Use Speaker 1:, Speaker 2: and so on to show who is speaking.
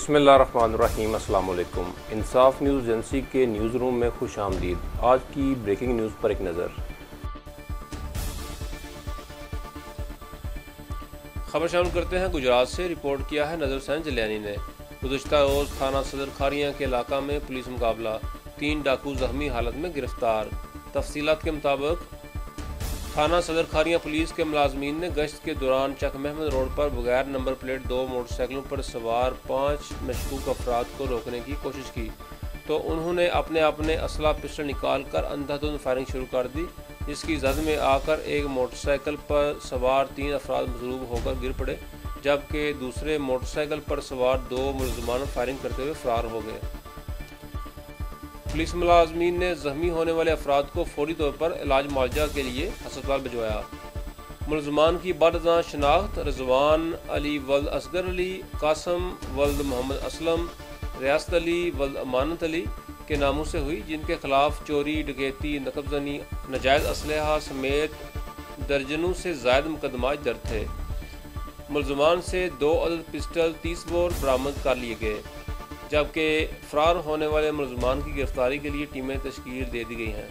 Speaker 1: बिस्मिल्लाहिर्रहमानिर्रहीम। अस्सलाम वालेकुम। इंसाफ न्यूज़ एजेंसी के न्यूज़ रूम में खुश आमदीद। आज की ब्रेकिंग न्यूज़ पर एक नज़र। खबर शामिल करते हैं गुजरात से। रिपोर्ट किया है नज़र हुसैन जलियानी ने। गुज़श्ता रोज़ थाना सदर खारियाँ के इलाका में पुलिस मुकाबला, 3 डाकू जख्मी हालत में गिरफ्तार। तफसीलात के मुताबिक थाना सदर खारियाँ पुलिस के मुलाजमीन ने गश्त के दौरान चक महमद रोड पर बगैर नंबर प्लेट 2 मोटरसाइकिलों पर सवार 5 मशकूक अफराद को रोकने की कोशिश की तो उन्होंने अपने असला पिस्टल निकाल कर अंधाधुंध फायरिंग शुरू कर दी, जिसकी जद में आकर एक मोटरसाइकिल पर सवार 3 अफराद मजरूब होकर गिर पड़े, जबकि दूसरे मोटरसाइकिल पर सवार 2 मुलजमान फायरिंग करते हुए फरार हो गए। पुलिस मुलाजमीन ने जख्मी होने वाले अफराद को फौरी तौर पर इलाज मुआवजा के लिए अस्पताल भिजवाया। मुलजमान की बाद शनाख्त रिजवान अली वल्द असगर अली, कासम वल्द मोहम्मद असलम, रियासत अली वल्द अमानत अली के नामों से हुई, जिनके खिलाफ चोरी, डकैती, नकबजनी, नाजायज़ असलहा समेत दर्जनों से ज़ायद मुकदमा दर्ज थे। मुलजमान से 2 अदद पिस्टल 30 बोर बरामद कर लिए गए, जबकि फरार होने वाले मुलजमान की गिरफ्तारी के लिए टीमें तश्कील दे दी गई हैं।